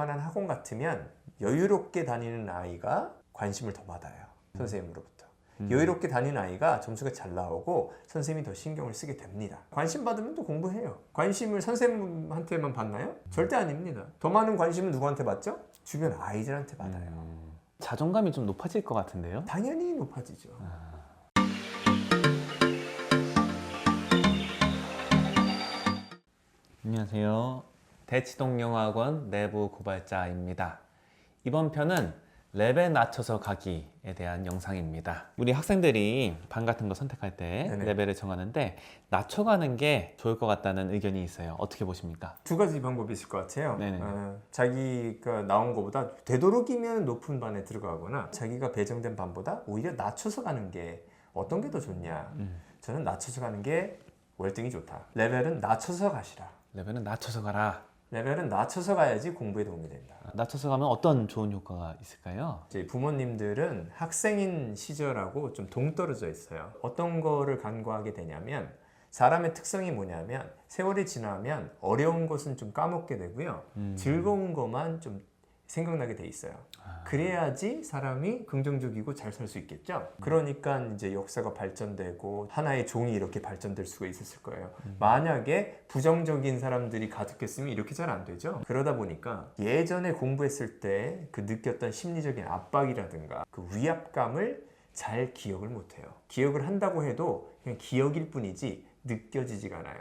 웬만한 학원 같으면 여유롭게 다니는 아이가 관심을 더 받아요. 선생님으로부터. 여유롭게 다니는 아이가 점수가 잘 나오고 선생님이 더 신경을 쓰게 됩니다. 관심 받으면 또 공부해요. 관심을 선생님한테만 받나요? 절대 아닙니다. 더 많은 관심은 누구한테 받죠? 주변 아이들한테 받아요. 자존감이 좀 높아질 것 같은데요? 당연히 높아지죠. 안녕하세요. 대치동영어학원 내부 고발자입니다. 이번 편은 레벨 낮춰서 가기에 대한 영상입니다. 우리 학생들이 반 같은 거 선택할 때 네네. 레벨을 정하는데 낮춰가는 게 좋을 것 같다는 의견이 있어요. 어떻게 보십니까? 두 가지 방법이 있을 것 같아요. 네네. 자기가 나온 것보다 되도록이면 높은 반에 들어가거나 자기가 배정된 반보다 오히려 낮춰서 가는 게 어떤 게 더 좋냐. 저는 낮춰서 가는 게 월등히 좋다. 레벨은 낮춰서 가시라. 레벨은 낮춰서 가라. 레벨은 낮춰서 가야지 공부에 도움이 된다. 낮춰서 가면 어떤 좋은 효과가 있을까요? 이제 부모님들은 학생인 시절하고 좀 동떨어져 있어요. 어떤 거를 간과하게 되냐면 사람의 특성이 뭐냐면 세월이 지나면 어려운 것은 좀 까먹게 되고요. 즐거운 것만 좀 생각나게 돼 있어요. 그래야지 사람이 긍정적이고 잘 살 수 있겠죠. 그러니까 이제 역사가 발전되고 하나의 종이 이렇게 발전될 수가 있었을 거예요. 만약에 부정적인 사람들이 가득했으면 이렇게 잘 안 되죠. 그러다 보니까 예전에 공부했을 때 그 느꼈던 심리적인 압박이라든가 그 위압감을 잘 기억을 못해요. 기억을 한다고 해도 그냥 기억일 뿐이지 느껴지지가 않아요.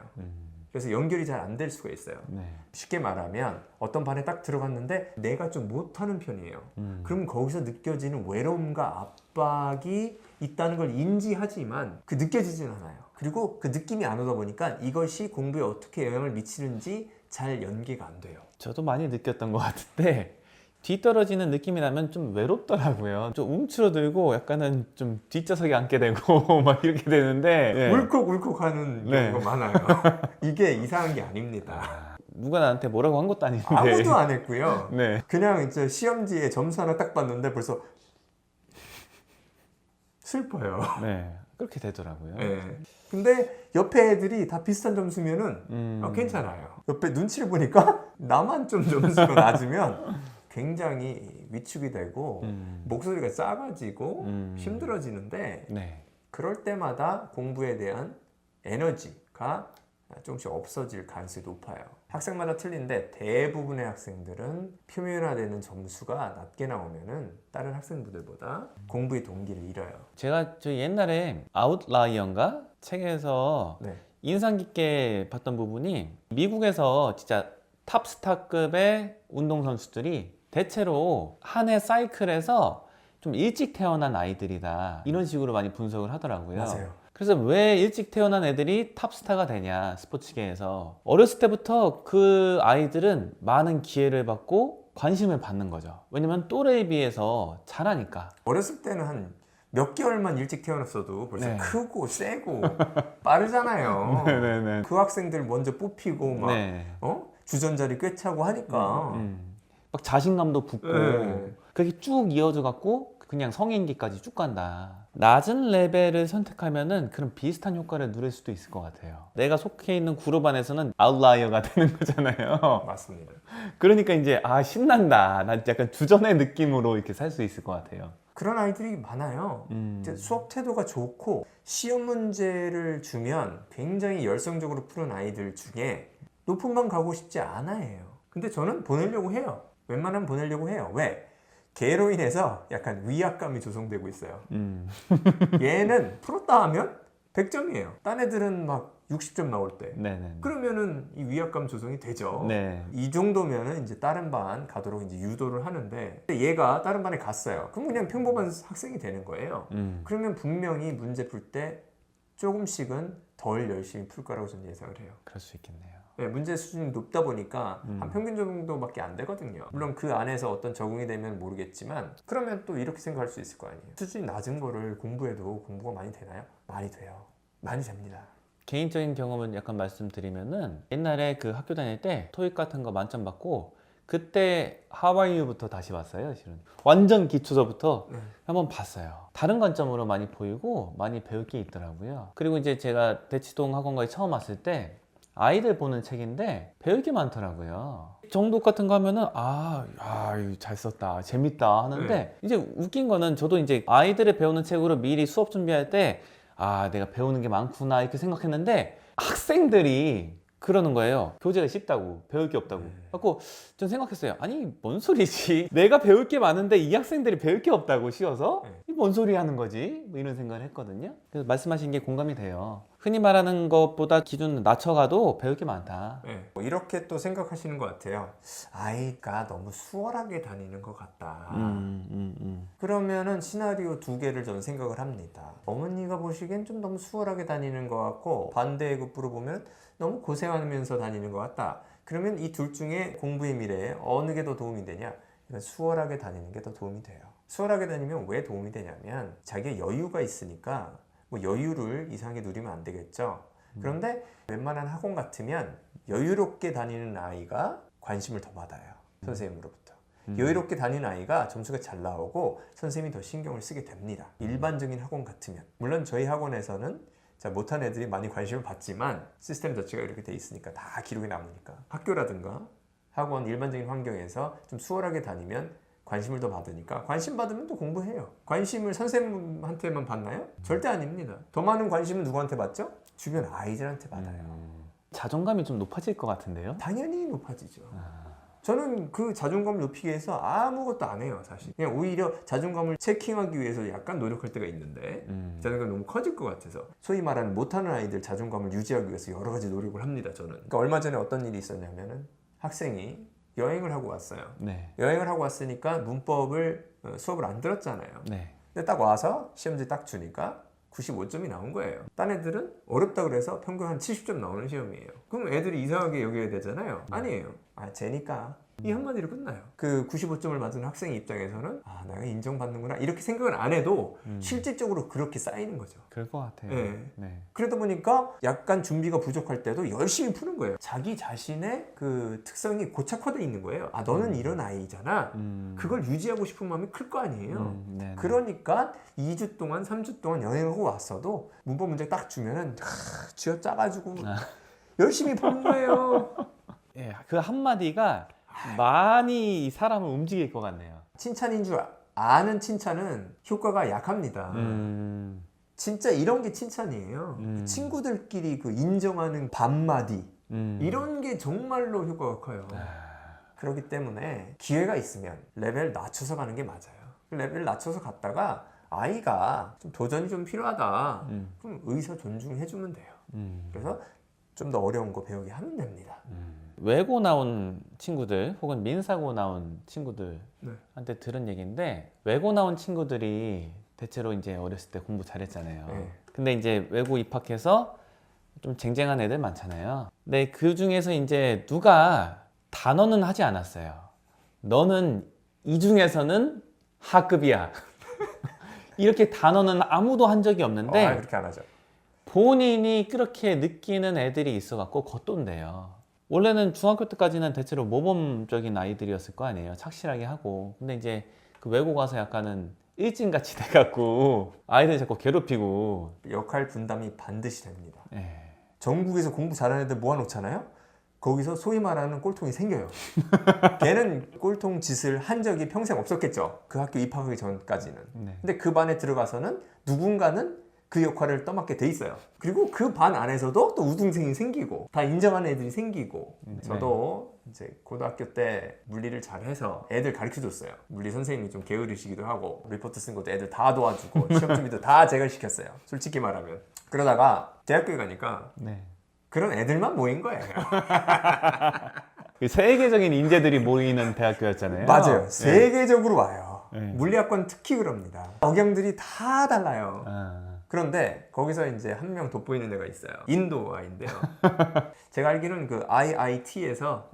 그래서 연결이 잘 안 될 수가 있어요. 네. 쉽게 말하면 어떤 반에 딱 들어갔는데 내가 좀 못하는 편이에요. 그럼 거기서 느껴지는 외로움과 압박이 있다는 걸 인지하지만 그 느껴지진 않아요. 그리고 그 느낌이 안 오다 보니까 이것이 공부에 어떻게 영향을 미치는지 잘 연계가 안 돼요. 저도 많이 느꼈던 것 같은데 뒤떨어지는 느낌이 나면 좀 외롭더라고요. 좀 움츠러들고 약간은 좀 뒷좌석에 앉게 되고 막 이렇게 되는데 네. 울컥울컥 하는 네. 경우가 많아요. 이게 이상한 게 아닙니다. 누가 나한테 뭐라고 한 것도 아닌데 아무도 안 했고요. 네. 그냥 이제 시험지에 점수 하나 딱 봤는데 벌써 슬퍼요. 네. 그렇게 되더라고요. 네. 근데 옆에 애들이 다 비슷한 점수면은 괜찮아요. 옆에 눈치를 보니까 나만 좀 점수가 낮으면 굉장히 위축이 되고 목소리가 작아지고 힘들어지는데 네. 그럴 때마다 공부에 대한 에너지가 조금씩 없어질 가능성이 높아요. 학생마다 틀린데 대부분의 학생들은 표면화되는 점수가 낮게 나오면은 다른 학생들보다 공부의 동기를 잃어요. 제가 저 옛날에 아웃라이언가 책에서 네. 인상 깊게 봤던 부분이 미국에서 진짜 탑스타급의 운동선수들이 대체로 한 해 사이클에서 좀 일찍 태어난 아이들이다 이런 식으로 많이 분석을 하더라고요. 맞아요. 그래서 왜 일찍 태어난 애들이 탑스타가 되냐 스포츠계에서 어렸을 때부터 그 아이들은 많은 기회를 받고 관심을 받는 거죠. 왜냐면 또래에 비해서 잘하니까. 어렸을 때는 한 몇 개월만 일찍 태어났어도 벌써 네. 크고 세고 빠르잖아요. 네네네. 그 학생들 먼저 뽑히고 막 네. 주전자리 꿰차고 하니까 막 자신감도 붙고 네. 그렇게 쭉 이어져 갖고 그냥 성인기까지 쭉 간다. 낮은 레벨을 선택하면은 그런 비슷한 효과를 누릴 수도 있을 것 같아요. 내가 속해 있는 그룹 안에서는 아웃라이어가 되는 거잖아요. 맞습니다. 그러니까 이제 신난다. 난 약간 주전의 느낌으로 이렇게 살 수 있을 것 같아요. 그런 아이들이 많아요. 이제 수업 태도가 좋고 시험 문제를 주면 굉장히 열성적으로 푸는 아이들 중에 높은 반 가고 싶지 않아해요. 근데 저는 보내려고 해요. 웬만하면 보내려고 해요. 왜? 걔로 인해서 약간 위압감이 조성되고 있어요. 얘는 풀었다 하면 100점이에요. 딴 애들은 막 60점 나올 때. 네네. 그러면은 이 위압감 조성이 되죠. 네. 이 정도면은 이제 다른 반 가도록 이제 유도를 하는데 얘가 다른 반에 갔어요. 그럼 그냥 평범한 학생이 되는 거예요. 그러면 분명히 문제 풀 때 조금씩은 덜 열심히 풀 거라고 저는 예상을 해요. 그럴 수 있겠네요. 네, 문제 수준이 높다 보니까 한 평균 정도밖에 안 되거든요. 물론 그 안에서 어떤 적응이 되면 모르겠지만 그러면 또 이렇게 생각할 수 있을 거 아니에요. 수준이 낮은 거를 공부해도 공부가 많이 되나요? 많이 돼요. 많이 됩니다. 개인적인 경험은 약간 말씀드리면은 옛날에 그 학교 다닐 때 토익 같은 거 만점 받고 그때 하와이유부터 다시 봤어요. 실은 완전 기초서부터 한번 봤어요. 다른 관점으로 많이 보이고 많이 배울 게 있더라고요. 그리고 이제 제가 대치동 학원가에 처음 왔을 때 아이들 보는 책인데 배울 게 많더라고요. 정독 같은 거 하면은 이거 잘 썼다, 재밌다 하는데 이제 웃긴 거는 저도 이제 아이들을 배우는 책으로 미리 수업 준비할 때 내가 배우는 게 많구나 이렇게 생각했는데 학생들이 그러는 거예요. 교재가 쉽다고, 배울 게 없다고. 그래서 전 생각했어요. 아니 뭔 소리지? 내가 배울 게 많은데 이 학생들이 배울 게 없다고 쉬워서? 이 뭔 소리 하는 거지? 뭐 이런 생각을 했거든요. 그래서 말씀하신 게 공감이 돼요. 흔히 말하는 것보다 기준을 낮춰가도 배울 게 많다. 뭐 이렇게 또 생각하시는 것 같아요. 아이가 너무 수월하게 다니는 것 같다. 그러면은 시나리오 두 개를 저는 생각을 합니다. 어머니가 보시기엔 좀 너무 수월하게 다니는 것 같고 반대의 급부로 보면 너무 고생하면서 다니는 것 같다. 그러면 이 둘 중에 공부의 미래에 어느 게 더 도움이 되냐? 이건 수월하게 다니는 게 더 도움이 돼요. 수월하게 다니면 왜 도움이 되냐면 자기의 여유가 있으니까 뭐 여유를 이상하게 누리면 안 되겠죠. 그런데 웬만한 학원 같으면 여유롭게 다니는 아이가 관심을 더 받아요. 선생님으로부터. 여유롭게 다니는 아이가 점수가 잘 나오고 선생님이 더 신경을 쓰게 됩니다. 일반적인 학원 같으면. 물론 저희 학원에서는 못한 애들이 많이 관심을 받지만 시스템 자체가 이렇게 돼 있으니까 다 기록이 남으니까. 학교라든가 학원 일반적인 환경에서 좀 수월하게 다니면 관심을 더 받으니까 관심 받으면 또 공부해요. 관심을 선생님한테만 받나요? 절대 아닙니다. 더 많은 관심은 누구한테 받죠? 주변 아이들한테 받아요. 자존감이 좀 높아질 것 같은데요? 당연히 높아지죠. 저는 그 자존감을 높이기 위해서 아무것도 안 해요, 사실. 그냥 오히려 자존감을 체킹하기 위해서 약간 노력할 때가 있는데 자존감이 너무 커질 것 같아서 소위 말하는 못하는 아이들 자존감을 유지하기 위해서 여러 가지 노력을 합니다, 저는. 그러니까 얼마 전에 어떤 일이 있었냐면은 학생이 여행을 하고 왔어요. 네. 여행을 하고 왔으니까 문법을 수업을 안 들었잖아요. 네. 근데 딱 와서 시험지 딱 주니까 95점이 나온 거예요. 딴 애들은 어렵다 그래서 평균 한 70점 나오는 시험이에요. 그럼 애들이 이상하게 여겨야 되잖아요. 아니에요. 쟤니까. 이 한마디로 끝나요. 그 95점을 맞은 학생 입장에서는 내가 인정받는구나 이렇게 생각을 안 해도 실질적으로 그렇게 쌓이는 거죠. 그럴 것 같아요. 네. 네. 그러다 보니까 약간 준비가 부족할 때도 열심히 푸는 거예요. 자기 자신의 그 특성이 고착화되어 있는 거예요. 너는 이런 아이잖아. 그걸 유지하고 싶은 마음이 클 거 아니에요. 그러니까 2주 동안 3주 동안 여행하고 왔어도 문법 문제 딱 주면은 쥐어 짜가지고 열심히 푸는 거예요. 예, 그 한마디가 많이 이 사람을 움직일 것 같네요. 칭찬인 줄 아는 칭찬은 효과가 약합니다. 진짜 이런 게 칭찬이에요. 친구들끼리 그 인정하는 반마디 이런 게 정말로 효과가 커요. 그렇기 때문에 기회가 있으면 레벨 낮춰서 가는 게 맞아요. 레벨 낮춰서 갔다가 아이가 좀 도전이 좀 필요하다. 그럼 의사 존중해주면 돼요. 그래서 좀 더 어려운 거 배우게 하면 됩니다. 외고 나온 친구들 혹은 민사고 나온 친구들한테 들은 얘기인데 외고 나온 친구들이 대체로 이제 어렸을 때 공부 잘했잖아요. 근데 이제 외고 입학해서 좀 쟁쟁한 애들 많잖아요. 근데 그 중에서 이제 누가 단언은 하지 않았어요. 너는 이 중에서는 하급이야. 이렇게 단언은 아무도 한 적이 없는데 그렇게 안 하죠. 본인이 그렇게 느끼는 애들이 있어갖고 겉돈대요. 원래는 중학교 때까지는 대체로 모범적인 아이들이었을 거 아니에요. 착실하게 하고. 근데 이제 그 외고 가서 약간은 일진같이 돼갖고 아이들 자꾸 괴롭히고. 역할 분담이 반드시 됩니다. 예. 전국에서 공부 잘하는 애들 모아놓잖아요. 거기서 소위 말하는 꼴통이 생겨요. 걔는 꼴통 짓을 한 적이 평생 없었겠죠. 그 학교 입학하기 전까지는. 근데 그 반에 들어가서는 누군가는 그 역할을 떠맡게 돼 있어요. 그리고 그 반 안에서도 또 우등생이 생기고 다 인정하는 애들이 생기고. 저도 이제 고등학교 때 물리를 잘해서 애들 가르쳐줬어요. 물리 선생님이 좀 게으르시기도 하고 리포트 쓴 것도 애들 다 도와주고 시험 준비도 다 제가 시켰어요. 솔직히 말하면. 그러다가 대학교에 가니까 그런 애들만 모인 거예요. 세계적인 인재들이 모이는 대학교였잖아요. 맞아요. 세계적으로 와요. 물리학과는 특히 그럽니다. 억양들이 다 달라요. 그런데 거기서 이제 한 명 돋보이는 애가 있어요. 인도 아이인데요. 제가 알기로는 그 IIT에서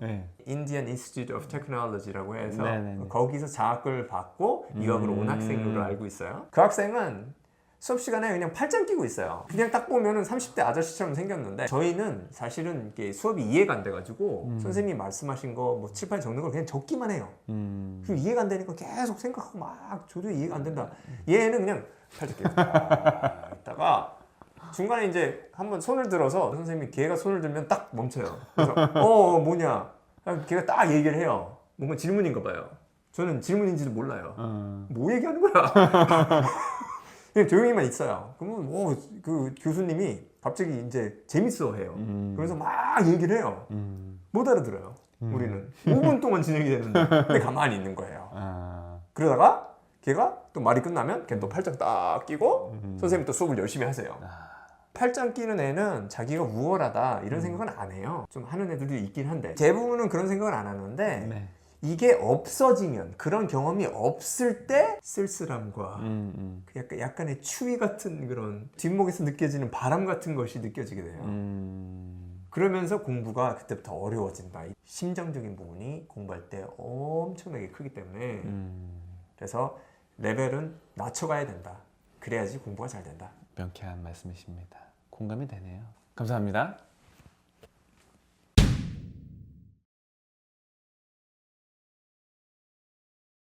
Indian Institute of Technology라고 해서 거기서 장학금을 받고 유학으로 온 학생으로 알고 있어요. 그 학생은 수업 시간에 그냥 팔짱 끼고 있어요. 그냥 딱 보면은 30대 아저씨처럼 생겼는데 저희는 사실은 이게 수업이 이해가 안 돼가지고 선생님이 말씀하신 거 뭐 칠판에 적는 걸 그냥 적기만 해요. 그리고 이해가 안 되니까 계속 생각하고 막 저도 이해가 안 된다. 얘는 그냥 팔짱 끼고 있다가 중간에 이제 한번 손을 들어서 선생님이 걔가 손을 들면 딱 멈춰요. 그래서 뭐냐? 걔가 딱 얘기를 해요. 뭔가 질문인가 봐요. 저는 질문인지도 몰라요. 뭐 얘기하는 거야? 그냥 조용히만 있어요. 그러면 그 교수님이 갑자기 이제 재밌어해요. 그래서 막 얘기를 해요. 못 알아들어요. 우리는 5분 동안 진행이 되는데 근데 가만히 있는 거예요. 그러다가 걔가 또 말이 끝나면 걔 또 팔짱 딱 끼고 선생님이 또 수업을 열심히 하세요. 팔짱 끼는 애는 자기가 우월하다 이런 생각은 안 해요. 좀 하는 애들도 있긴 한데 대부분은 그런 생각을 안 하는데 네. 이게 없어지면 그런 경험이 없을 때 쓸쓸함과 그 약간의 추위 같은 그런 뒷목에서 느껴지는 바람 같은 것이 느껴지게 돼요. 그러면서 공부가 그때부터 어려워진다. 이 심정적인 부분이 공부할 때 엄청나게 크기 때문에 그래서 레벨은 낮춰가야 된다. 그래야지 공부가 잘 된다. 명쾌한 말씀이십니다. 공감이 되네요. 감사합니다.